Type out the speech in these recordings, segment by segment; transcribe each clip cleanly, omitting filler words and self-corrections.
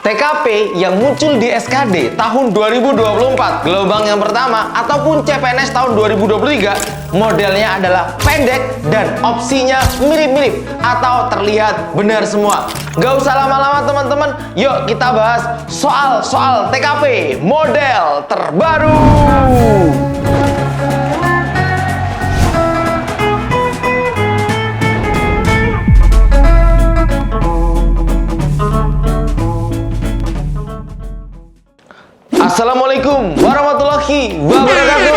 TKP yang muncul di SKD tahun 2024 gelombang yang pertama ataupun CPNS tahun 2023 modelnya adalah pendek dan opsinya mirip-mirip atau terlihat benar semua. Gak usah lama-lama teman-teman, yuk kita bahas soal TKP model terbaru. Assalamualaikum warahmatullahi wabarakatuh.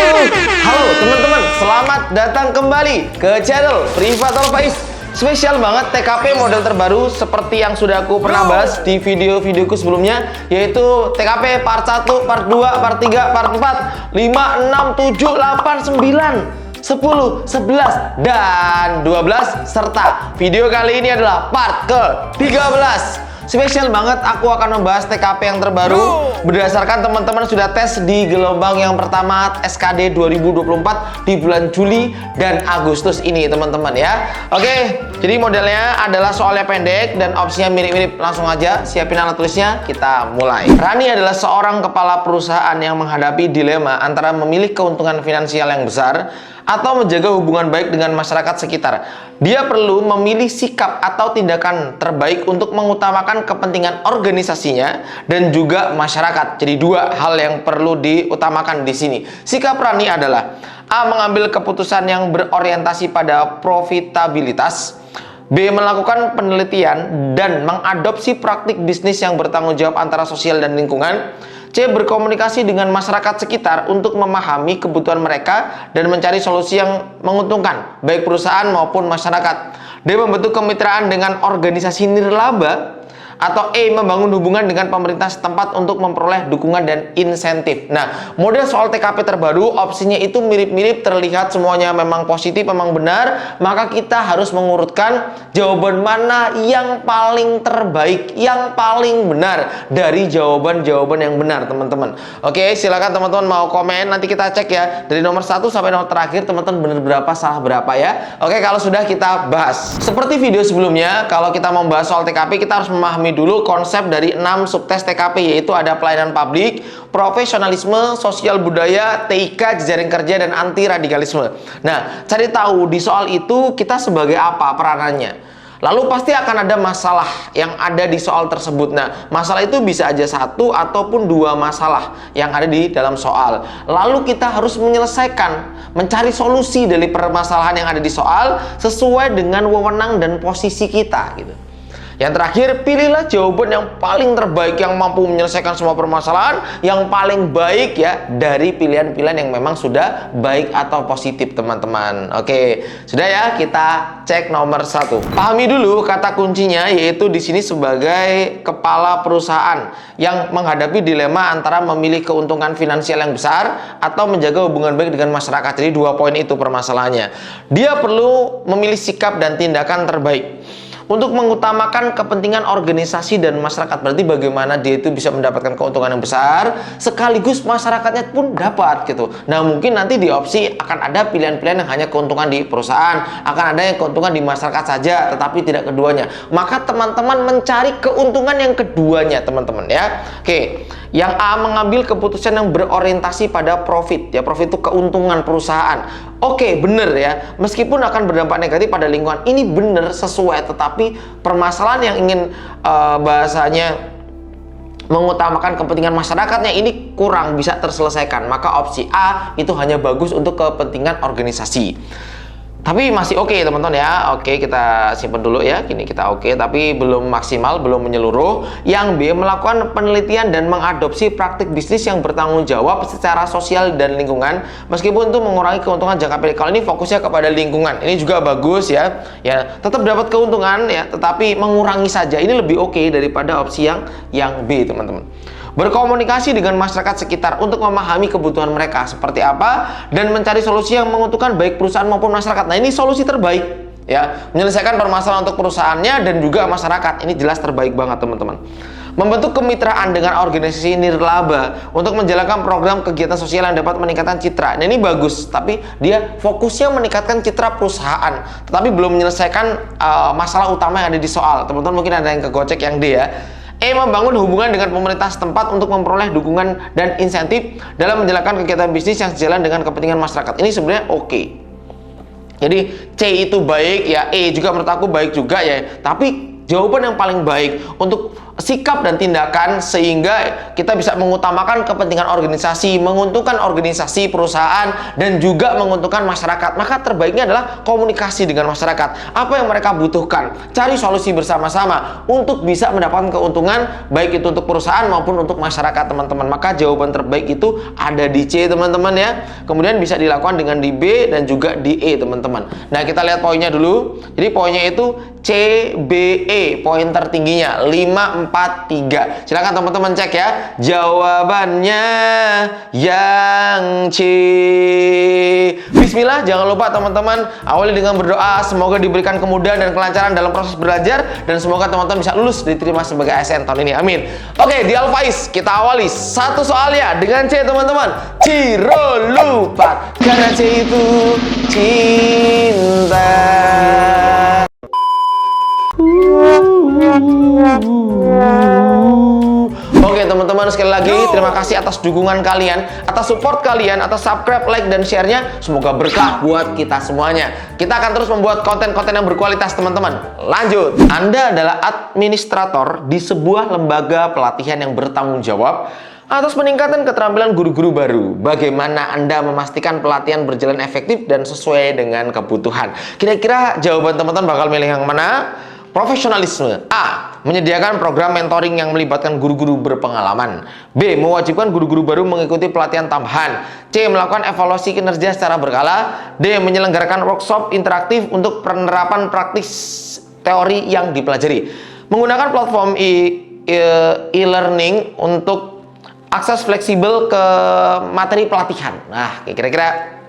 Halo teman-teman, selamat datang kembali ke channel Privatal Faiz. Spesial banget TKP model terbaru seperti yang sudah aku pernah bahas di video-videoku sebelumnya, yaitu TKP part 1, part 2, part 3, part 4, 5, 6, 7, 8, 9, 10, 11, dan 12, serta video kali ini adalah part ke-13. Spesial banget, aku akan membahas TKP yang terbaru berdasarkan teman-teman sudah tes di gelombang yang pertama SKD 2024 di bulan Juli dan Agustus ini teman-teman ya. Oke, jadi modelnya adalah soalnya pendek dan opsinya mirip-mirip. Langsung aja siapin alat tulisnya, kita mulai. Rani adalah seorang kepala perusahaan yang menghadapi dilema antara memilih keuntungan finansial yang besar atau menjaga hubungan baik dengan masyarakat sekitar. Dia perlu memilih sikap atau tindakan terbaik untuk mengutamakan kepentingan organisasinya dan juga masyarakat. Jadi dua hal yang perlu diutamakan di sini. Sikap Rani adalah A. Mengambil keputusan yang berorientasi pada profitabilitas, B. Melakukan penelitian dan mengadopsi praktik bisnis yang bertanggung jawab antara sosial dan lingkungan, C. Berkomunikasi dengan masyarakat sekitar untuk memahami kebutuhan mereka dan mencari solusi yang menguntungkan baik perusahaan maupun masyarakat. D. Membentuk kemitraan dengan organisasi nirlaba, atau E. Membangun hubungan dengan pemerintah setempat untuk memperoleh dukungan dan insentif. Nah, model soal TKP terbaru opsinya itu mirip-mirip, terlihat semuanya memang positif, memang benar. Maka kita harus mengurutkan jawaban mana yang paling terbaik, yang paling benar dari jawaban-jawaban yang benar teman-teman. Oke, silakan teman-teman mau komen, nanti kita cek ya dari nomor 1 sampai nomor terakhir teman-teman benar berapa, salah berapa ya. Oke, kalau sudah kita bahas. Seperti video sebelumnya, kalau kita membahas soal TKP kita harus memahami dulu konsep dari 6 subtes TKP, yaitu ada pelayanan publik, profesionalisme, sosial budaya, TIK, jejaring kerja, dan anti radikalisme. Nah, cari tahu di soal itu kita sebagai apa peranannya. Lalu pasti akan ada masalah yang ada di soal tersebut. Nah, masalah itu bisa aja satu ataupun dua masalah yang ada di dalam soal. Lalu kita harus menyelesaikan, mencari solusi dari permasalahan yang ada di soal sesuai dengan wewenang dan posisi kita gitu. Yang terakhir, pilihlah jawaban yang paling terbaik yang mampu menyelesaikan semua permasalahan, yang paling baik ya dari pilihan-pilihan yang memang sudah baik atau positif teman-teman. Oke, sudah ya, kita cek nomor 1. Pahami dulu kata kuncinya, yaitu di sini sebagai kepala perusahaan yang menghadapi dilema antara memilih keuntungan finansial yang besar atau menjaga hubungan baik dengan masyarakat. Jadi 2 poin itu permasalahannya. Dia perlu memilih sikap dan tindakan terbaik untuk mengutamakan kepentingan organisasi dan masyarakat. Berarti bagaimana dia itu bisa mendapatkan keuntungan yang besar sekaligus masyarakatnya pun dapat gitu. Nah, mungkin nanti di opsi akan ada pilihan-pilihan yang hanya keuntungan di perusahaan, akan ada yang keuntungan di masyarakat saja, tetapi tidak keduanya. Maka teman-teman mencari keuntungan yang keduanya teman-teman ya. Oke, yang A. Mengambil keputusan yang berorientasi pada profit ya. Profit itu keuntungan perusahaan. Oke, bener ya, meskipun akan berdampak negatif pada lingkungan, ini bener sesuai, tetapi permasalahan yang ingin bahasanya mengutamakan kepentingan masyarakatnya ini kurang bisa terselesaikan. Maka opsi A itu hanya bagus untuk kepentingan organisasi. Tapi masih oke teman-teman ya. Oke, kita simpan dulu ya. Kini kita oke, tapi belum maksimal, belum menyeluruh. Yang B. Melakukan penelitian dan mengadopsi praktik bisnis yang bertanggung jawab secara sosial dan lingkungan, meskipun itu mengurangi keuntungan jangka pendek. Kalau ini fokusnya kepada lingkungan, ini juga bagus ya. Ya, tetap dapat keuntungan ya, tetapi mengurangi saja. Ini lebih oke daripada opsi yang B teman-teman. Berkomunikasi dengan masyarakat sekitar untuk memahami kebutuhan mereka seperti apa dan mencari solusi yang menguntungkan baik perusahaan maupun masyarakat. Nah, ini solusi terbaik ya, menyelesaikan permasalahan untuk perusahaannya dan juga masyarakat. Ini jelas terbaik banget teman-teman. Membentuk kemitraan dengan organisasi nirlaba untuk menjalankan program kegiatan sosial yang dapat meningkatkan citra. Nah, ini bagus, tapi dia fokusnya meningkatkan citra perusahaan, tetapi belum menyelesaikan masalah utama yang ada di soal. Teman-teman mungkin ada yang kegocek yang D ya. E. Membangun hubungan dengan pemerintah setempat untuk memperoleh dukungan dan insentif dalam menjalankan kegiatan bisnis yang sejalan dengan kepentingan masyarakat. Ini sebenarnya oke. Jadi C itu baik ya, E juga menurut aku baik juga ya. Tapi jawaban yang paling baik untuk sikap dan tindakan sehingga kita bisa mengutamakan kepentingan organisasi, menguntungkan organisasi, perusahaan, dan juga menguntungkan masyarakat. Maka terbaiknya adalah komunikasi dengan masyarakat. Apa yang mereka butuhkan, cari solusi bersama-sama untuk bisa mendapatkan keuntungan baik itu untuk perusahaan maupun untuk masyarakat, teman-teman. Maka jawaban terbaik itu ada di C, teman-teman ya. Kemudian bisa dilakukan dengan di B dan juga di E, teman-teman. Nah, kita lihat poinnya dulu. Jadi poinnya itu C, B, E, poin tertingginya 5, 4, 3. Silakan teman-teman cek ya. Jawabannya yang C. Bismillah, jangan lupa teman-teman awali dengan berdoa semoga diberikan kemudahan dan kelancaran dalam proses belajar dan semoga teman-teman bisa lulus diterima sebagai ASN tahun ini. Amin. Oke, di Al-Faiz kita awali satu soalnya dengan C, teman-teman. Ciro lupa karena C itu cinta. Oke teman-teman, sekali lagi terima kasih atas dukungan kalian, atas support kalian, atas subscribe, like, dan share-nya. Semoga berkah buat kita semuanya. Kita akan terus membuat konten-konten yang berkualitas, teman-teman. Lanjut. Anda adalah administrator di sebuah lembaga pelatihan yang bertanggung jawab atas peningkatan keterampilan guru-guru baru. Bagaimana Anda memastikan pelatihan berjalan efektif dan sesuai dengan kebutuhan? Kira-kira jawaban teman-teman bakal milih yang mana? Profesionalisme. A. Menyediakan program mentoring yang melibatkan guru-guru berpengalaman. B. Mewajibkan guru-guru baru mengikuti pelatihan tambahan. C. Melakukan evaluasi kinerja secara berkala. D. Menyelenggarakan workshop interaktif untuk penerapan praktis teori yang dipelajari. Menggunakan platform e-learning untuk akses fleksibel ke materi pelatihan. Nah, kira-kira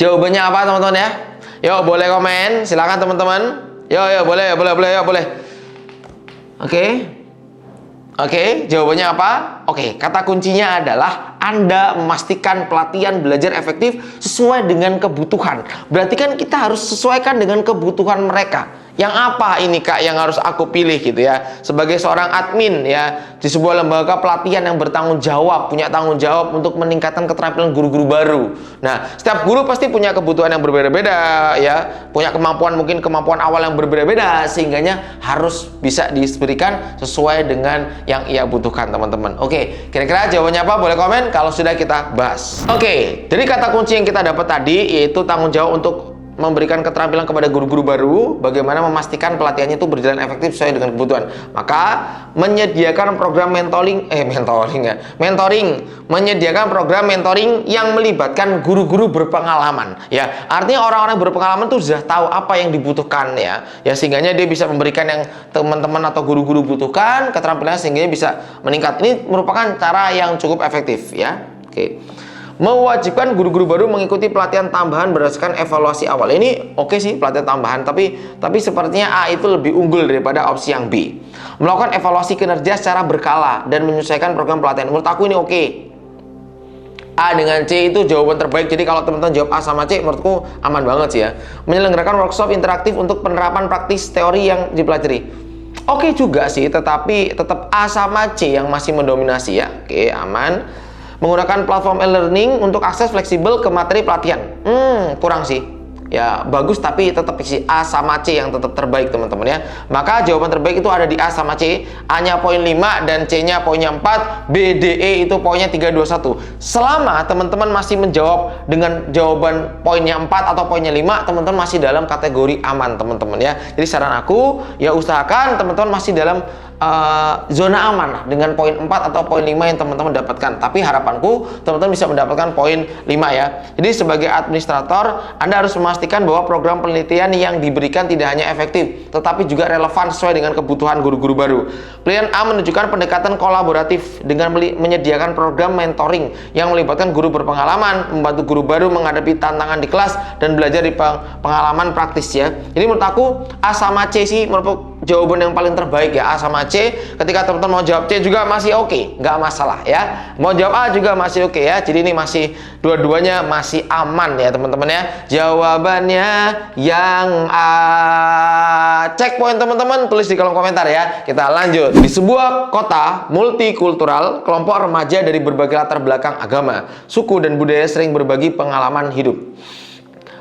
jawabannya apa, teman-teman ya? Yuk, boleh komen. Silakan teman-teman. Yo, boleh. Oke, jawabannya apa? Oke, kata kuncinya adalah Anda memastikan pelatihan belajar efektif sesuai dengan kebutuhan. Berarti kan kita harus sesuaikan dengan kebutuhan mereka. Yang apa ini Kak yang harus aku pilih gitu ya? Sebagai seorang admin ya, di sebuah lembaga pelatihan yang bertanggung jawab, punya tanggung jawab untuk meningkatkan keterampilan guru-guru baru. Nah, setiap guru pasti punya kebutuhan yang berbeda-beda ya, punya kemampuan, mungkin kemampuan awal yang berbeda-beda, sehingganya harus bisa diberikan sesuai dengan yang ia butuhkan, teman-teman. Oke, kira-kira jawabannya apa? Boleh komen kalau sudah kita bahas. Oke, jadi kata kunci yang kita dapat tadi yaitu tanggung jawab untuk memberikan keterampilan kepada guru-guru baru, bagaimana memastikan pelatihannya itu berjalan efektif sesuai dengan kebutuhan. Maka menyediakan program mentoring, menyediakan program mentoring yang melibatkan guru-guru berpengalaman. Ya, artinya orang-orang berpengalaman tuh sudah tahu apa yang dibutuhkan ya. Ya, sehingganya dia bisa memberikan yang teman-teman atau guru-guru butuhkan, keterampilannya sehingga bisa meningkat. Ini merupakan cara yang cukup efektif ya. Oke. Mewajibkan guru-guru baru mengikuti pelatihan tambahan berdasarkan evaluasi awal. Ini oke sih, pelatihan tambahan, tapi sepertinya A itu lebih unggul daripada opsi yang B. Melakukan evaluasi kinerja secara berkala dan menyesuaikan program pelatihan. Menurut aku ini oke. A dengan C itu jawaban terbaik. Jadi kalau teman-teman jawab A sama C, menurutku aman banget sih ya. Menyelenggarakan workshop interaktif untuk penerapan praktis teori yang dipelajari. Oke juga sih, tetapi tetap A sama C yang masih mendominasi ya. Oke, aman. Menggunakan platform e-learning untuk akses fleksibel ke materi pelatihan. Kurang sih. Ya, bagus tapi tetap si A sama C yang tetap terbaik, teman-teman ya. Maka jawaban terbaik itu ada di A sama C. A-nya poin 5 dan C-nya poinnya 4. B, D, E itu poinnya 3, 2, 1. Selama teman-teman masih menjawab dengan jawaban poinnya 4 atau poinnya 5, teman-teman masih dalam kategori aman, teman-teman ya. Jadi saran aku, ya usahakan teman-teman masih dalam zona aman lah, dengan poin 4 atau poin 5 yang teman-teman dapatkan. Tapi harapanku teman-teman bisa mendapatkan poin 5 ya. Jadi sebagai administrator, Anda harus memastikan bahwa program penelitian yang diberikan tidak hanya efektif, tetapi juga relevan sesuai dengan kebutuhan guru-guru baru. Pilihan A menunjukkan pendekatan kolaboratif dengan menyediakan program mentoring yang melibatkan guru berpengalaman, membantu guru baru menghadapi tantangan di kelas dan belajar di pengalaman praktis ya. Jadi menurut aku A sama C sih merupakan jawaban yang paling terbaik ya, A sama C. Ketika teman-teman mau jawab C juga masih oke, nggak masalah ya. Mau jawab A juga masih oke ya. Jadi ini masih dua-duanya masih aman ya teman-teman ya. Jawabannya yang A. cek poin teman-teman, tulis di kolom komentar ya. Kita lanjut. Di sebuah kota multikultural, kelompok remaja dari berbagai latar belakang agama, suku, dan budaya sering berbagi pengalaman hidup.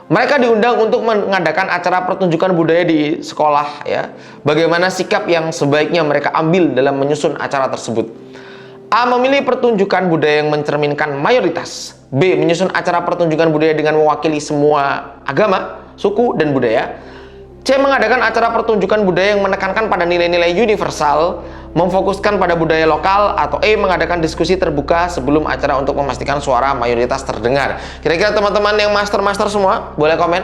Mereka diundang untuk mengadakan acara pertunjukan budaya di sekolah ya. Bagaimana sikap yang sebaiknya mereka ambil dalam menyusun acara tersebut? A. Memilih pertunjukan budaya yang mencerminkan mayoritas. B. Menyusun acara pertunjukan budaya dengan mewakili semua agama, suku, dan budaya. C. Mengadakan acara pertunjukan budaya yang menekankan pada nilai-nilai universal, memfokuskan pada budaya lokal. Atau E. Mengadakan diskusi terbuka sebelum acara untuk memastikan suara mayoritas terdengar. Kira-kira teman-teman yang master-master semua boleh komen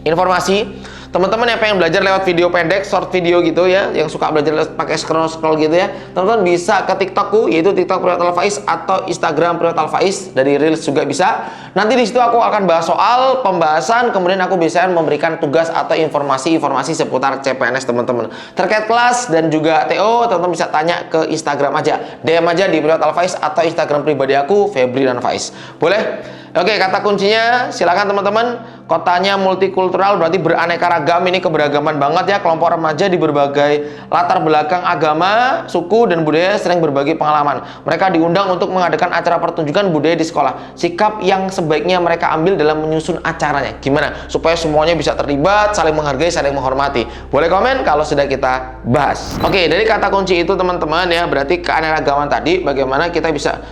informasi. Teman-teman yang pengen belajar lewat video pendek, short video gitu ya, yang suka belajar pakai scroll gitu ya, teman-teman bisa ke TikTokku, yaitu TikTok Priwatal Faiz, atau Instagram Priwatal Faiz, dari Reels juga bisa. Nanti di situ aku akan bahas soal pembahasan, kemudian aku bisa memberikan tugas atau informasi-informasi seputar CPNS teman-teman. Terkait kelas dan juga TO, teman-teman bisa tanya ke Instagram aja, DM aja di Priwatal Faiz atau Instagram pribadi aku, Febrian Faiz. Boleh? Oke, kata kuncinya silakan teman-teman. Kotanya multikultural berarti beraneka ragam, ini keberagaman banget ya. Kelompok remaja di berbagai latar belakang agama, suku, dan budaya sering berbagi pengalaman. Mereka diundang untuk mengadakan acara pertunjukan budaya di sekolah. Sikap yang sebaiknya mereka ambil dalam menyusun acaranya. Gimana? Supaya semuanya bisa terlibat, saling menghargai, saling menghormati. Boleh komen kalau sudah kita bahas. Oke, dari kata kunci itu teman-teman ya, berarti keanekaragaman tadi, bagaimana kita bisa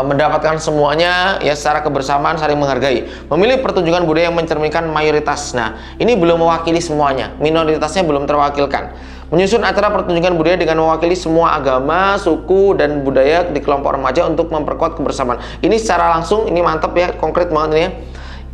mendapatkan semuanya ya secara kebersamaan, saling menghargai. Memilih pertunjukan budaya yang mencerminkan mayoritas. Nah, ini belum mewakili semuanya, minoritasnya belum terwakilkan. Menyusun acara pertunjukan budaya dengan mewakili semua agama, suku, dan budaya di kelompok remaja untuk memperkuat kebersamaan. Ini secara langsung, ini mantep ya, konkret banget ini ya.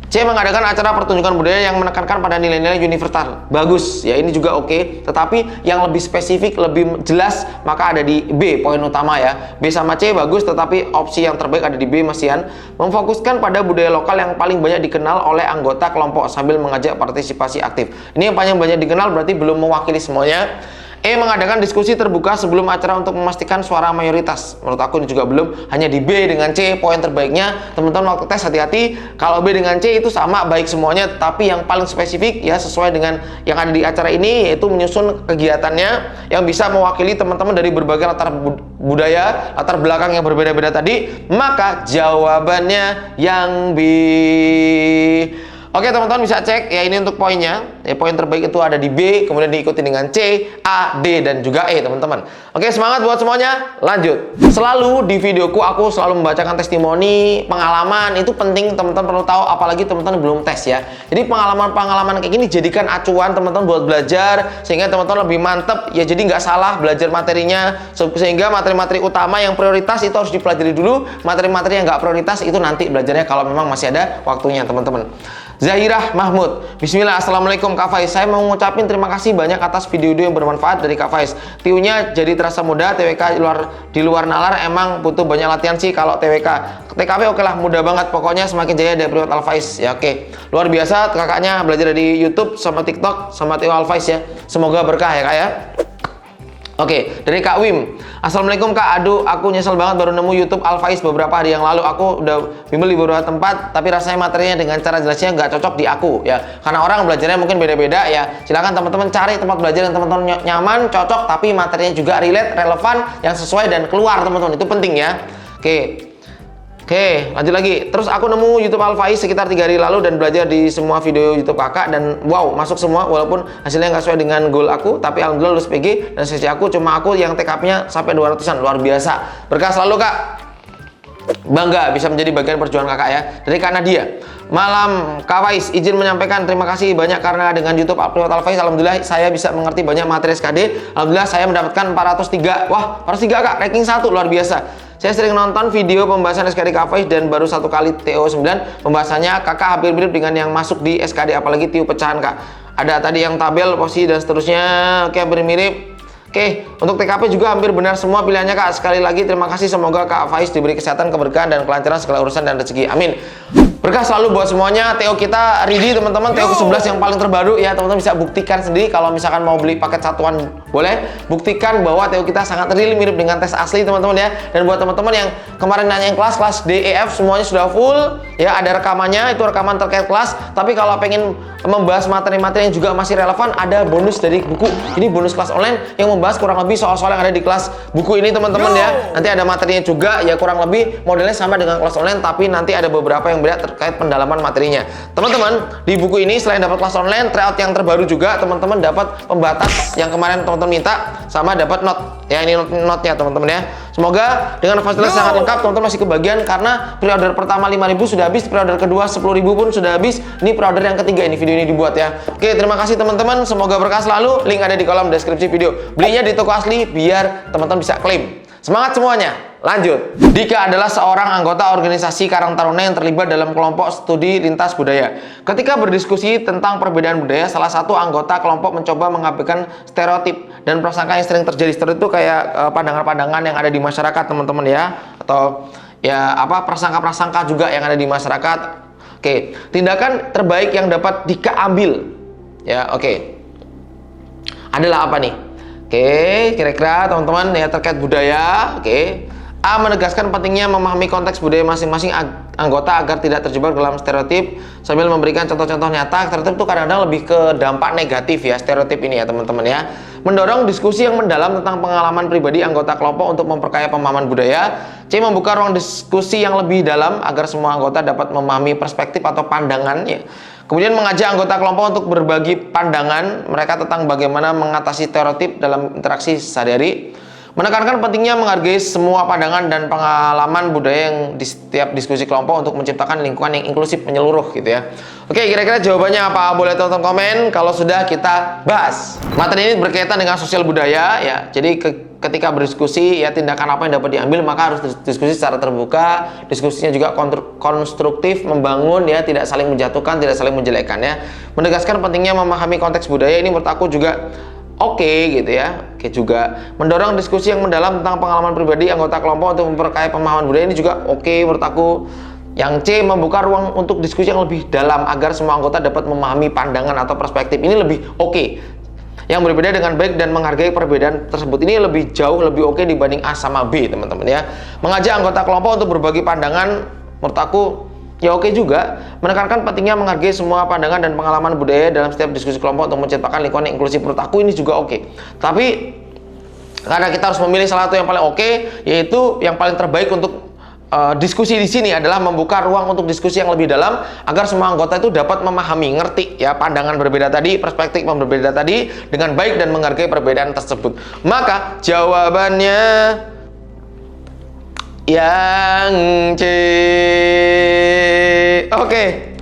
C. Mengadakan acara pertunjukan budaya yang menekankan pada nilai-nilai universal. Bagus ya, ini juga oke. Tetapi yang lebih spesifik, lebih jelas, maka ada di B, poin utama ya. B sama C bagus, tetapi opsi yang terbaik ada di B, Masian. Memfokuskan pada budaya lokal yang paling banyak dikenal oleh anggota kelompok sambil mengajak partisipasi aktif. Ini yang paling banyak dikenal berarti belum mewakili semuanya. E. Mengadakan diskusi terbuka sebelum acara untuk memastikan suara mayoritas. Menurut aku ini juga belum. Hanya di B dengan C poin terbaiknya. Teman-teman waktu tes hati-hati. Kalau B dengan C itu sama baik semuanya, tapi yang paling spesifik ya sesuai dengan yang ada di acara ini, yaitu menyusun kegiatannya yang bisa mewakili teman-teman dari berbagai latar budaya, latar belakang yang berbeda-beda tadi. Maka jawabannya yang B. Oke teman-teman bisa cek ya, ini untuk poinnya ya, poin terbaik itu ada di B, kemudian diikuti dengan C, A, D, dan juga E teman-teman. Oke, semangat buat semuanya, lanjut. Selalu di videoku aku selalu membacakan testimoni, pengalaman. Itu penting teman-teman perlu tahu, apalagi teman-teman belum tes ya. Jadi pengalaman-pengalaman kayak gini jadikan acuan teman-teman buat belajar, sehingga teman-teman lebih mantep ya, jadi nggak salah belajar materinya, sehingga materi-materi utama yang prioritas itu harus dipelajari dulu, materi-materi yang nggak prioritas itu nanti belajarnya kalau memang masih ada waktunya teman-teman. Zahirah Mahmud, Bismillah, Assalamualaikum Kak Faiz. Saya mau ngucapin terima kasih banyak atas video-video yang bermanfaat dari Kak Faiz. Tiunya jadi terasa mudah, TWK di luar nalar emang butuh banyak latihan sih kalau TWK. TKP oke lah, mudah banget. Pokoknya semakin jaya dari Priwatal Faiz ya, oke. Luar biasa kakaknya belajar dari YouTube sama TikTok sama Tio Alfaiz ya. Semoga berkah ya Kak ya. Oke, dari Kak Wim. Assalamualaikum Kak, aduh aku nyesel banget baru nemu YouTube Alfaiz beberapa hari yang lalu. Aku udah bimbel di beberapa tempat, tapi rasanya materinya dengan cara jelasnya nggak cocok di aku ya. Karena orang belajarnya mungkin beda-beda ya. Silakan teman-teman cari tempat belajar yang teman-teman nyaman, cocok, tapi materinya juga relate, relevan, yang sesuai dan keluar teman-teman. Itu penting ya. Oke, lanjut lagi. Terus aku nemu YouTube Alfaiz sekitar 3 hari lalu dan belajar di semua video YouTube kakak, dan wow, masuk semua walaupun hasilnya nggak sesuai dengan goal aku, tapi alhamdulillah lulus PG dan sesi aku cuma aku yang TKP-nya sampai 200-an. Luar biasa. Berkah selalu Kak. Bangga bisa menjadi bagian perjuangan kakak ya. Dari Kak Nadia. Malam Kak Faiz, izin menyampaikan terima kasih banyak karena dengan YouTube Priwatal Faiz alhamdulillah saya bisa mengerti banyak materi SKD. Alhamdulillah saya mendapatkan 403. Wah, 403 Kak, ranking 1 luar biasa. Saya sering nonton video pembahasan SKD Kak Faiz dan baru satu kali TO9 pembahasannya kakak hampir mirip dengan yang masuk di SKD, apalagi TIU pecahan Kak. Ada tadi yang tabel, posisi dan seterusnya. Oke, hampir mirip. Oke, untuk TKP juga hampir benar semua pilihannya Kak. Sekali lagi terima kasih, semoga Kak Faiz diberi kesehatan, keberkahan, dan kelancaran segala urusan dan rezeki. Amin. Berkah selalu buat semuanya. TO kita ready teman-teman, TO ke-11 yang paling terbaru ya, teman-teman bisa buktikan sendiri kalau misalkan mau beli paket satuan Boleh buktikan bahwa TO kita sangat real, mirip dengan tes asli teman-teman ya. Dan buat teman-teman yang kemarin nanyain kelas D, E, F semuanya sudah full ya, ada rekamannya, itu rekaman terkait kelas. Tapi kalau pengen membahas materi-materi yang juga masih relevan, ada bonus dari buku. Ini bonus kelas online yang membahas kurang lebih soal-soal yang ada di kelas buku ini teman-teman ya. Nanti ada materinya juga ya, kurang lebih modelnya sama dengan kelas online, tapi nanti ada beberapa yang beda terkait pendalaman materinya. Teman-teman, di buku ini selain dapat kelas online, tryout yang terbaru juga teman-teman dapat pembatas yang kemarin teman-teman minta, sama dapat note ya, ini note-nya teman-teman ya. Semoga dengan fasilitas sangat lengkap, teman-teman masih kebagian karena pre-order pertama 5.000 sudah habis, pre-order kedua 10.000 pun sudah habis. Ini pre-order yang ketiga ini video ini dibuat ya. Oke, terima kasih teman-teman, semoga berkah selalu. Link ada di kolom deskripsi video. Belinya di toko asli biar teman-teman bisa klaim. Semangat semuanya. Lanjut. Dika adalah seorang anggota organisasi Karang Taruna yang terlibat dalam kelompok studi lintas budaya. Ketika berdiskusi tentang perbedaan budaya, salah satu anggota kelompok mencoba mengabaikan stereotip dan prasangka yang sering terjadi. Stereotip itu kayak pandangan-pandangan yang ada di masyarakat teman-teman ya, atau ya apa prasangka-prasangka juga yang ada di masyarakat. Oke, tindakan terbaik yang dapat Dika ambil ya, oke, adalah apa nih? Oke, kira-kira teman-teman ya terkait budaya. Oke, A. Menegaskan pentingnya memahami konteks budaya masing-masing anggota agar tidak terjebak dalam stereotip sambil memberikan contoh-contoh nyata. Stereotip itu kadang-kadang lebih ke dampak negatif ya, stereotip ini ya teman-teman ya. Mendorong diskusi yang mendalam tentang pengalaman pribadi anggota kelompok untuk memperkaya pemahaman budaya. C. Membuka ruang diskusi yang lebih dalam agar semua anggota dapat memahami perspektif atau pandangannya. Kemudian mengajak anggota kelompok untuk berbagi pandangan mereka tentang bagaimana mengatasi stereotip dalam interaksi sehari-hari. Menekankan pentingnya menghargai semua pandangan dan pengalaman budaya yang di setiap diskusi kelompok untuk menciptakan lingkungan yang inklusif menyeluruh gitu ya. Oke, kira-kira jawabannya apa? Boleh tonton komen kalau sudah kita bahas. Materi ini berkaitan dengan sosial budaya ya. Jadi ketika berdiskusi ya, tindakan apa yang dapat diambil, maka harus diskusi secara terbuka. Diskusinya juga konstruktif, membangun ya, tidak saling menjatuhkan, tidak saling menjelekkan ya. Menegaskan pentingnya memahami konteks budaya, ini menurut aku juga oke gitu ya. Oke juga. Mendorong diskusi yang mendalam tentang pengalaman pribadi anggota kelompok untuk memperkaya pemahaman budaya, ini juga oke menurut aku. Yang C. Membuka ruang untuk diskusi yang lebih dalam agar semua anggota dapat memahami pandangan atau perspektif, ini lebih oke. Yang berbeda dengan baik dan menghargai perbedaan tersebut, ini lebih jauh lebih oke dibanding A sama B teman-teman ya. Mengajak anggota kelompok untuk berbagi pandangan, menurut aku ya oke juga. Menekankan pentingnya menghargai semua pandangan dan pengalaman budaya dalam setiap diskusi kelompok untuk menciptakan lingkungan yang inklusif, menurut aku ini juga oke. Tapi karena kita harus memilih salah satu yang paling oke, yaitu yang paling terbaik untuk diskusi di sini adalah membuka ruang untuk diskusi yang lebih dalam agar semua anggota itu dapat memahami, ngerti ya pandangan berbeda tadi, perspektif yang berbeda tadi dengan baik dan menghargai perbedaan tersebut. Maka jawabannya yang C. Oke.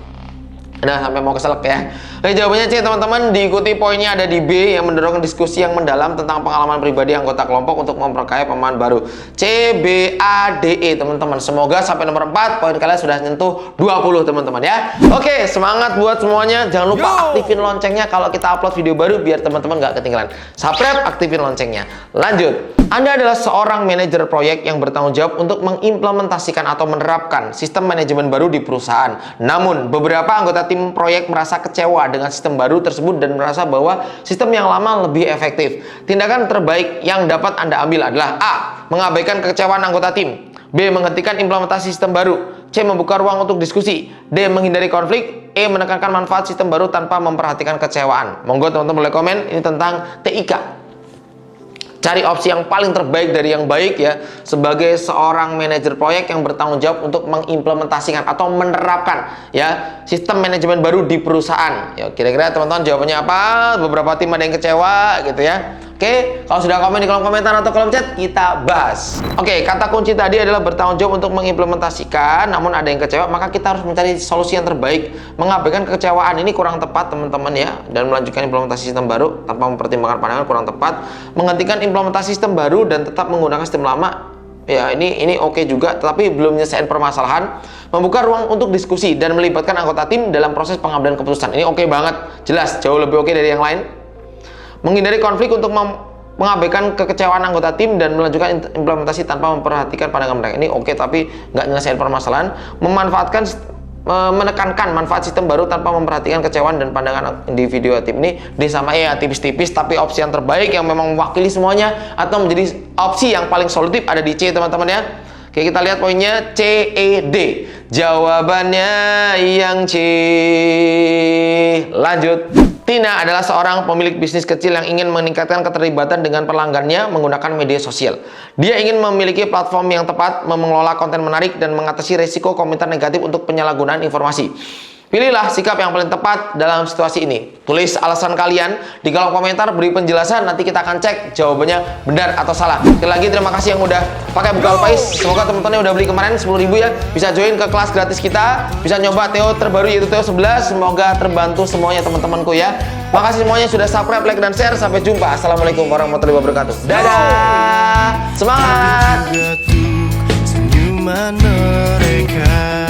Nah, sampai mau keselak ya. Oke, jawabannya C teman-teman. Diikuti poinnya ada di B yang mendorong diskusi yang mendalam tentang pengalaman pribadi anggota kelompok untuk memperkaya pemahaman baru. C, B, A, D, E teman-teman. Semoga sampai nomor 4 poin kalian sudah nyentuh 20 teman-teman ya. Oke, semangat buat semuanya. Jangan lupa aktifin loncengnya kalau kita upload video baru biar teman-teman gak ketinggalan. Subscribe, aktifin loncengnya. Lanjut. Anda adalah seorang manajer proyek yang bertanggung jawab untuk mengimplementasikan atau menerapkan sistem manajemen baru di perusahaan. Namun, beberapa anggota tim proyek merasa kecewa dengan sistem baru tersebut dan merasa bahwa sistem yang lama lebih efektif. Tindakan terbaik yang dapat Anda ambil adalah A. Mengabaikan kekecewaan anggota tim. B. Menghentikan implementasi sistem baru. C. Membuka ruang untuk diskusi. D. Menghindari konflik. E. Menekankan manfaat sistem baru tanpa memperhatikan kekecewaan. Monggo teman-teman boleh komen. Ini tentang TIK. Cari opsi yang paling terbaik dari yang baik ya, sebagai seorang manajer proyek yang bertanggung jawab untuk mengimplementasikan atau menerapkan ya sistem manajemen baru di perusahaan. Ya, kira-kira teman-teman jawabannya apa? Beberapa tim ada yang kecewa gitu ya. Oke, kalau sudah komen di kolom komentar atau kolom chat, kita bahas. Oke, kata kunci tadi adalah bertanggung jawab untuk mengimplementasikan, namun ada yang kecewa, maka kita harus mencari solusi yang terbaik. Mengabaikan kekecewaan ini kurang tepat teman-teman ya, dan melanjutkan implementasi sistem baru tanpa mempertimbangkan pandangan kurang tepat. Menghentikan implementasi sistem baru dan tetap menggunakan sistem lama, ya ini oke juga, tetapi belum menyelesaikan permasalahan. Membuka ruang untuk diskusi dan melibatkan anggota tim dalam proses pengambilan keputusan, ini oke banget, jelas jauh lebih oke dari yang lain. Menghindari konflik untuk mengabaikan kekecewaan anggota tim dan melanjutkan implementasi tanpa memperhatikan pandangan mereka, ini oke tapi nggak menyelesaikan permasalahan. Memanfaatkan menekankan manfaat sistem baru tanpa memperhatikan kecewaan dan pandangan individu tim ini. D sama E ya tipis-tipis, tapi opsi yang terbaik yang memang mewakili semuanya atau menjadi opsi yang paling solutif ada di C teman-teman ya. Oke, kita lihat poinnya C, E, D. Jawabannya yang C. Lanjut. Tina adalah seorang pemilik bisnis kecil yang ingin meningkatkan keterlibatan dengan pelanggannya menggunakan media sosial. Dia ingin memiliki platform yang tepat, mengelola konten menarik, dan mengatasi resiko komentar negatif untuk penyalahgunaan informasi. Pilihlah sikap yang paling tepat dalam situasi ini. Tulis alasan kalian di kolom komentar, beri penjelasan, nanti kita akan cek jawabannya benar atau salah. Sekali lagi terima kasih yang udah pakai Bukalapak Pais. Semoga teman-teman yang udah beli kemarin 10.000 ya bisa join ke kelas gratis kita, bisa nyoba TO terbaru yaitu TO 11. Semoga terbantu semuanya teman-temanku ya. Makasih semuanya sudah subscribe, like, dan share. Sampai jumpa. Assalamualaikum warahmatullahi wabarakatuh. Dadah. Semangat. Senyuman mereka